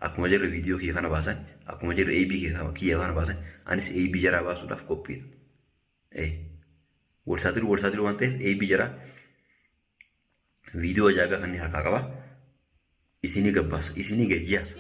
akkuma jirre viidiyoo kiyya kana baasan akkuma jirre AB kiyya kana baasan anis AB jaraa baasuudhaaf qophiidha. Walsaaxilu waan ta'eef AB jaraa viidiyoo ajaa'ibaa kanneen harkaa qaba. Isinii gabbaasa, isinii gayyaasa.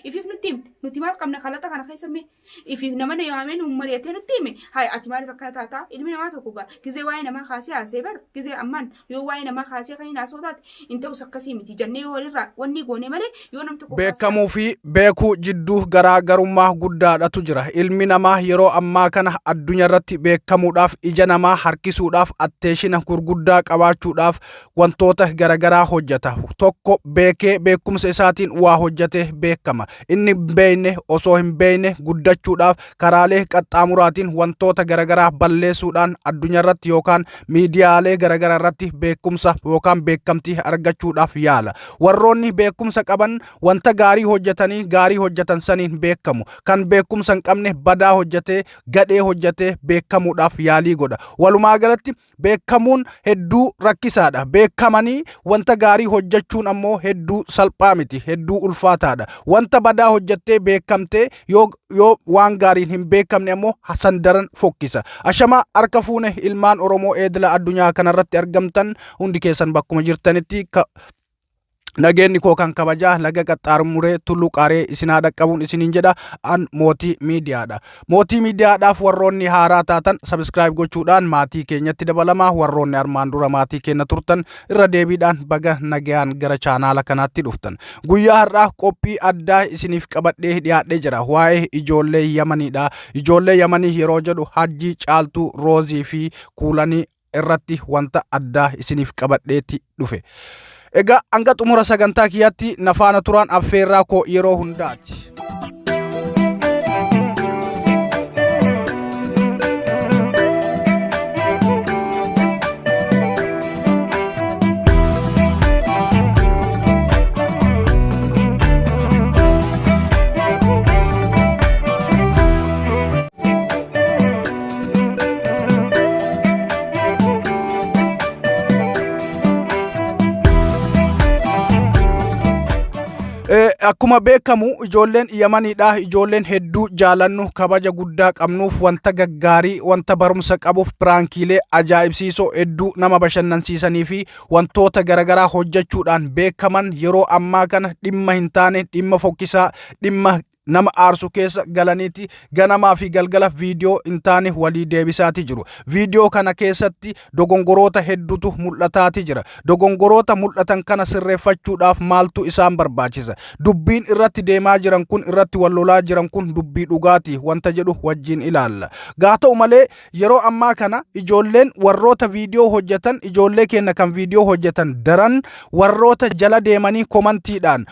Ifif nutti himte nuti maal qabna kalata kana keessa mee ifif nama na yaameen ummariyattee nutti hime hay ati maaliif akka taata ilmi namaa tokko gaa gizee waa'ee namaa kaasee haasee bar gizee ammaan yoo waa'ee namaa kaasee kan hin haasoo taate hin ta'us akkasii miti jennee walirraa wanni goone malee yoo nam tokko beekamuu fi beekuu jidduu garaagarummaa guddaadhatu jira. Ilmi namaa yeroo ammaa kana addunyaa irratti beekamuudhaaf ija namaa harkisuudhaaf atteeshina gurguddaa qabaachuudhaaf wantoota garagaraa hojjeta. Tokko beekee beekumsa isaatiin waa hojjete beekama. Inni beeyne osoo hin beeyne guddachuudhaaf karaalee qaxxaamuraatiin wantoota garagaraa balleessuudhaan addunyaa irratti yookaan miidiyaalee garagaraa irratti beekumsa yookaan beekamtii argachuudhaaf yaala. Warroonni beekumsa qaban wanta gaarii hojjetanii gaarii hojjetan saniin beekamu. Kan beekumsa hin qabne badaa hojjetee gadhee hojjetee beekamuudhaaf yaalii godha. Walumaa galatti beekamuun hedduu rakkisaadha. Beekamanii wanta gaarii hojjechuun ammoo hedduu salphaa miti, hedduu ulfaataadha. Wanta badaa hojjettee beekamtee yoo waan gaariin hin beekamne ammoo sandaran fokkisa. Ashama harka fuune ilmaan Oromoo eedila addunyaa kanarratti argamtan hundi keessan bakkuma jirtanitti nageenyi koo kan kabajaa laga qaxxaamuree tulluu qaaree isinaa dhaqqabuun isiniin jedha. An mootii miidiyaadha. Mootii miidiyaadhaaf warroonni haaraa taatan subscribe gochuudhaan maatii keenyatti dabalamaa. Warroonni armaan dura maatii keenya turtan irra deebiidhaan baga nagayaan gara chaanaala kanaatti dhuftan. Guyyaa har'aa qophii addaa isiniif qabadhee dhiyaadhee jira. Waa'ee ijoollee Yamaniidha. Ijoollee Yamanii yeroo jedhu Hajji Caaltuu Roozii fi Kuulanii irratti wanta addaa isiniif qabadheetti dhufe. Egaa hanga xumura sagantaa kiyyaatti na faana turaan affeerraa koo yeroo hundaati. Akkuma beekamu ijoolleen Yamaniidha. Ijoolleen hedduu jaalannu kabaja guddaa qabnuuf wanta gaggaarii wanta barumsa qabuuf piraankiilee ajaa'ibsiisoo hedduu nama bashannansiisanii fi wantoota garagaraa hojjechuudhaan beekaman yeroo ammaa kana dhimma hin taane dhimma fokkisaa dhimma nama aarsu keessa galaniiti ganamaa fi galgala viidiyoo hin taane walii deebisaati jiru. Viidiyoo kana keessatti dogongoroota hedduutu mul'ataati jira. Dogongoroota mul'atan kana sirreeffachuudhaaf maaltu isaan barbaachisa? Dubbiin irratti deemaa jiran kun irratti wallolaa jiran kun dubbii dhugaati wanta jedhu wajjin ilaalla. Gaa ta'u malee yeroo ammaa kana ijoolleen warroota viidiyoo hojjetan ijoollee keenya kan viidiyoo hojjetan daran warroota jala deemanii komantiidhaan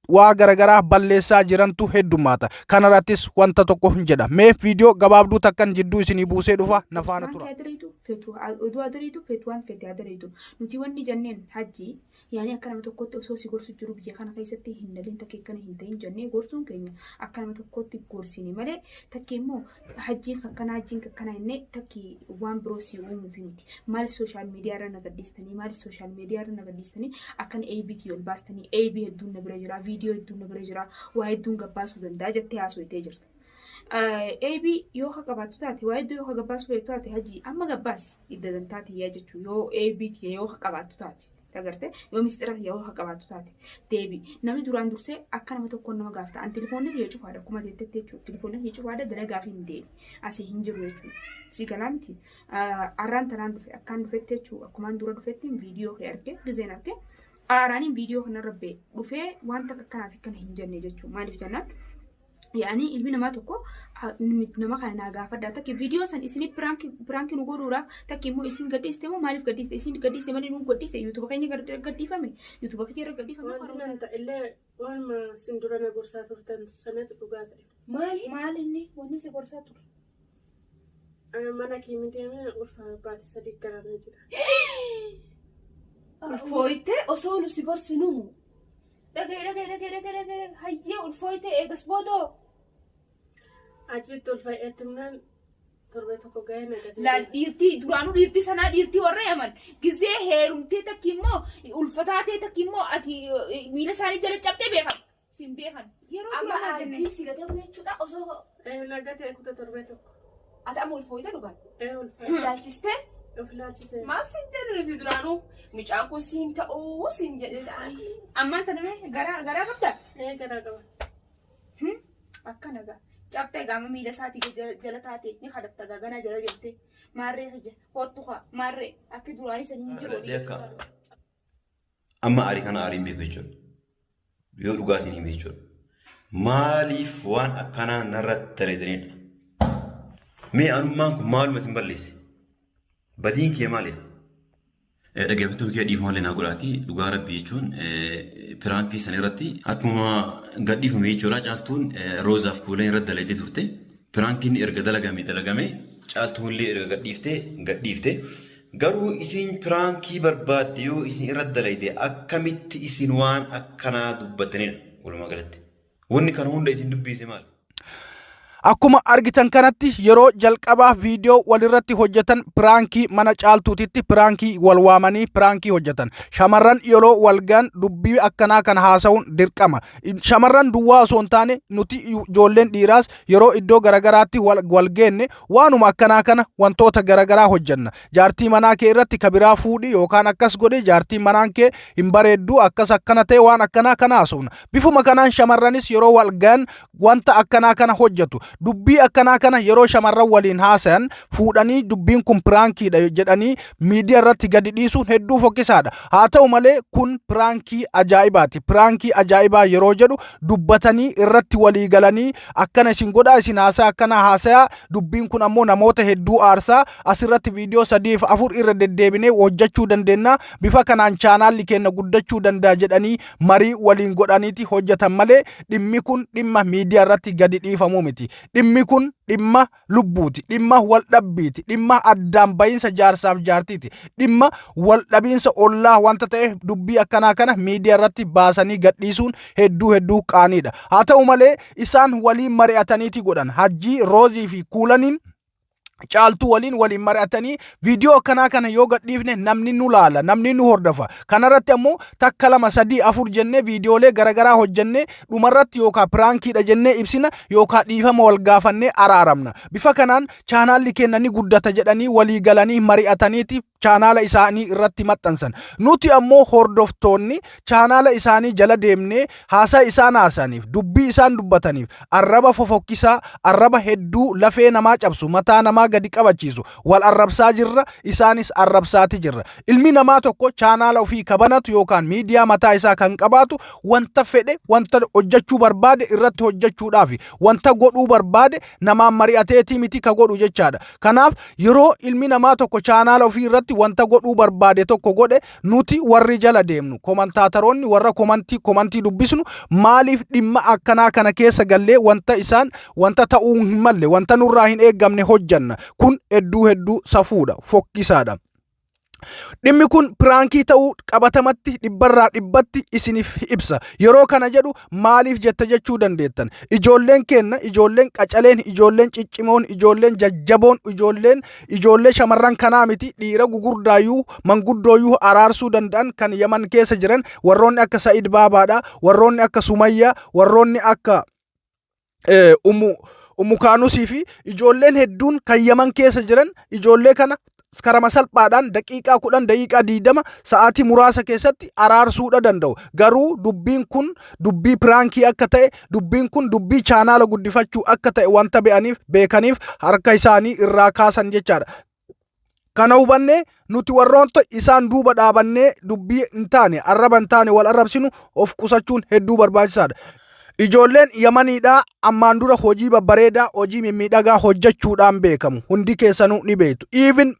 waa garagaraa balleessaa jirantu heddumaata. Kanarrattis wanta tokko hin jedha. Mee viidiyoo gabaabduu takkan jidduu isinii buusee dhufa na faana tura. Oduu adariitu feetu waan fete adariitu nuti wanni jenneen Hajji yaani akka nama tokkotti osoo si gorsu jiru biyya kana keessatti hin daliin takkee kana hin ta'in jennee gorsuun keenya akka nama tokkotti gorsine malee takkee immoo Hajjiin kakkana innee takkii waan biroo si uumuuf miti. Maaliif sooshaal miidiyaa irra nagaddiistanii maaliif sooshaal miidiyaa irra nagaddiistanii akkan ABT ol baastanii AB hedduun na bira jira viidiyoo hedduun na bira jira waa hedduun gabbaasuu danda'a jettee haasofitee jirta. AB yoo qabaatu taate waa hedduu yoo gabbaasuu taate Hajji amma gabbaasi idda dantaati yaa jechuun yoo ABT yoo qabaatu taate. Agarte yoo mistira yoo qabaatu taate deebi namni duraan dursee akka nama tokko nama gaafata an telefoonni yoo cufaadha akkuma jettetti jechuudha telefoonni yoo cufaadha dalagaa fi hin deebi asii hin jiru jechuudha si galaanti arraan tanaan dhufe akkaan dhufetti jechuudha akkumaan dura dhufetti viidiyoo kee argee gizeen argee aaraaniin viidiyoo kanarra bee dhufee wanta akkanaaf akkana hin jenne jechuudha maaliif jennaan yaani ilmi namaa tokko nama kana naa gaafadha takki viidiyoo san isinii piraanki nu godhuudhaaf takki immoo isin gadhiiste moo maaliif gadhiiste isin gadhiiste malee nu gadhiiste yuutuuba keenya gadhiifame yuutuuba keenya gadhiifame waan ta'e illee waan sin dura na gorsaa turtan sanatti dhugaa ta'e maali inni wanni si gorsaa ture mana kiimitii ulfa baati sadii garanaa jira ulfooyte osoo nu si gorsinu Daga hayya ulfooyte eegas boodoo. Achitti ulfaa'eetimnaan torbee tokko ga'ee nagate. Laal dhiirtii duraanuu dhiirtii sanaa dhiirtii warra yaman gizee heerumtee takki immoo ulfataatee takki immoo ati miila isaanii jala cabtee beekama. Simbeekan. Yeroo Amma duraa jennee. aatii si gatee jechuudha osoo Nagate kuta torbe tokko. ati amma ulfooyita dhugan. Ulfa. Ilaalchistee Of laachise. maal siin jedhu nuti duraanuu mucaan kun siin ta'uu siin jedhedha. Ammaan tana garaa qabda. Garaa qaba. Akkana gaa. Cabtee gaama miila isaatii jala taatee ni kadhatta gaa ganaa jala galtee. Maarree hojja. Hoottu kaa maarree akka duraanii sanii jiru. Amma aarii kana aariin beeku jechuudha. Yoo dhugaa isin hime jechuudha. Maaliif waan akkanaa narratti tareetanidha? Mee anummaan kun maaluma isin balleesse? Badiin kee maalidha? Dhaggeeffattoota kee dhiifama naa godhaati. Dhugaa rabbii jechuun piraankii sana irratti akkuma gadhiifame jechuudha. Caaltuun roozaaf kuulan irratti dalagdee turte. Piraankiin erga dalagame caaltuun illee erga gadhiifte. Garuu isin piraankii barbaadde yoo isin irratti dalagde akkamitti isin waan akkanaa dubbattanidha walumaa galatti. Wanni kana hunda isin dubbise maali? Akkuma argitan kanatti yeroo jalqabaa viidiyoo walirratti hojjetan piraankii mana caaltuutitti piraankii wal waamanii piraankii hojjetan. Shamarran yeroo walgaan dubbii akkanaa kan haasa'uun dirqama. Shamarran duwwaa osoo hin taane nuti ijoolleen dhiiraas yeroo iddoo garagaraatti wal geenne waanuma akkanaa kana wantoota garagaraa hojjenna. Jaartii manaa kee irratti kabiraa fuudhi yookaan akkas godhi jaartii manaan kee hin bareeddu akkas akkana ta'e waan akkanaa kana haasa'una. Bifuma kanaan shamarranis yeroo walgaan wanta akkanaa kana hojjetu. Dubbii akkanaa kana yeroo shamarran waliin haasayan fuudhanii dubbiin kun piraankiidha jedhanii miidiyaa irratti gadi dhiisuun hedduu fokkisaadha. Haa ta'u malee kun piraankii ajaa'ibaati. Piraankii ajaa'ibaa yeroo jedhu dubbatanii irratti walii galanii akkana isin godhaa isin haasaa akkana haasayaa dubbiin kun ammoo namoota hedduu aarsaa asirratti viidiyoo 3-4 irra deddeebinee hojjechuu dandeenya. Bifa kanaan chaanaalli keenya guddachuu danda'a jedhanii marii waliin godhaniiti hojjetan malee dhimmi kun dhimma miidiyaa irratti gadi dhiifamuu miti. Dhimmi kun dhimma lubbuuti, dhimma waldhabbiiti, dhimma addaan bahiinsa jaarsaaf jaartiiti, dhimma waldhabiinsa ollaa wanta ta'e dubbii akkanaa kana miidiyaa irratti baasanii gadhiisuun hedduu qaaniidha. Haa ta'u malee isaan waliin mari'ataniiti godhan. Hajjii Roozii fi Kuulaniin caaltuu waliin mari'atanii viidiyoo akkanaa kana yoo gadhiifne namni nu laala, namni nu hordofa. Kanarratti ammoo takka 2-3-4 jennee viidiyoolee garagaraa hojjennee dhumarratti yookaan piraankiidha jennee ibsina yookaan dhiifama wal gaafannee araaramna. Bifa kanaan chaanaalli keenya ni guddata jedhanii walii galanii mari'ataniiti chaanaala isaanii irratti maxxansan. Nuti ammoo hordoftoonni chaanaala isaanii jala deemnee haasaa isaan haasaniif, dubbii isaan dubbataniif, arraba fofokkisaa, arraba hedduu lafee namaa cabsu, mataa namaa gadi qabachiisu wal arrabsaa jirra, isaanis arrabsaati jirra. Ilmi namaa tokko chaanaala ofii kabanatu yookaan miidiyaa mataa isaa kan qabaatu wanta fedhe wanta hojjechuu barbaade irratti hojjechuudhaaf wanta godhuu barbaade namaan mari'ateetii miti ka godhu jechaadha. Kanaaf yeroo ilmi namaa tokko chaanaala ofii irratti wanta godhuu barbaade tokko godhe nuti warri jala deemnu komantaataroonni warra komantii dubbisnu maaliif dhimma akkanaa kana keessa gallee wanta ta'uu hin malle wanta nurraa hin eeggamne hojjanna. Kun hedduu safuudha, fokkisaadha. Dhimmi kun piraankii ta'uu qabatamatti 100% isiniif ibsa. Yeroo kana jedhu maaliif jetta jechuu dandeettan. Ijoolleen keenya, ijoolleen qacaleen, ijoolleen ciccimoon, ijoolleen jajjaboon, ijoollee shamarran kanaa miti dhiira gugurdaayyuu manguddooyyuu araarsuu danda'an kan Yaman keessa jiran warroonni akka Sa'id Baabaadha, warroonni akka Sumayyaa, warroonni akka Ummu Kaanusii fi ijoolleen hedduun kan Yaman keessa jiran ijoollee kana karama salphaadhaan daqiiqaa 10 daqiiqaa 20 sa'aatii muraasa keessatti araarsuudha danda'u. Garuu dubbiin kun dubbii piraankii akka ta'e, dubbiin kun dubbii chaanaala guddifachuu akka ta'e wanta beekaniif harka isaanii irraa kaasan jechaadha. Kana hubannee nuti warroota isaan duuba dhaabannee dubbii hin taane, arraba hin taane wal arrabsinu of qusachuun hedduu barbaachisaadha. Ijoolleen Yamaniidhaa ammaan dura hojii babbareedaa, hojii mimmiidhagaa hojjechuudhaan beekamu. Hundi keessanuu ni beektu. Even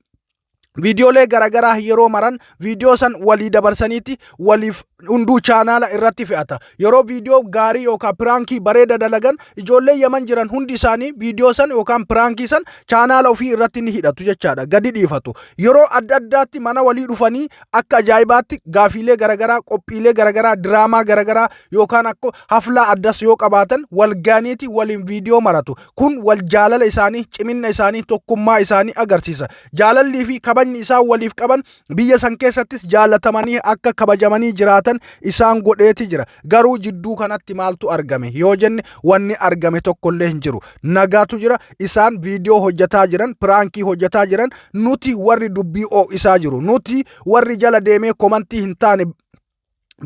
viidiyoolee garagaraa yeroo maran viidiyoo san walii dabarsaniiti waliif hunduu chaanaala irratti fe'ata. Yeroo viidiyoo gaarii yookaan piraankii bareeda dalagan ijoollee Yaman jiran hundi isaanii viidiyoo san yookaan piraankii san chaanaala ofii irratti ni hidhatu jechaadha. Gadi dhiifatu. Yeroo adda addaatti mana walii dhufanii akka ajaa'ibaatti gaafiilee garagaraa, qophiilee garagaraa, diraamaa garagaraa yookaan akka haflaa addas yoo qabaatan wal gaaniiti waliin viidiyoo maratu. Kun wal jaalala isaanii, cimina isaanii, tokkummaa isaanii agarsiisa. Jaalallii fi kabajni isaan waliif qaban biyya san keessattis jaalatamanii akka kabajamanii jiraatan jiraatan isaan godheeti jira. Garuu jidduu kanatti maaltu argame yoo jenne wanni argame tokkollee hin jiru. Nagaatu jira. Isaan viidiyoo hojjetaa jiran, piraankii hojjetaa jiran, nuti warri dubbii isaa jiru. Nuti warri jala deemee komantii hin taane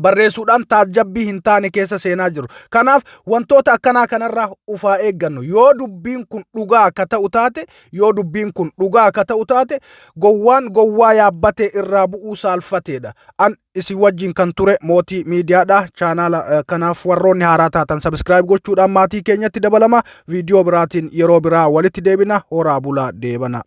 barreessuudhaan taajjabbii hin taane keessa seenaa jiru. Kanaaf wantoota akkanaa kanarraa ufaa eeggannu. Yoo dubbiin kun dhugaa akka ta'u taate gowwaan gowwaa yaabbatee irraa bu'uu saalfateedha. An isin wajjin kan ture Mootii Miidiyaadha. Chaanaala kanaaf warroonni haaraa taatan subscribe gochuudhaan maatii keenyatti dabalama. Viidiyoo biraatiin yeroo biraa walitti deebina. Horaa bulaa deebana.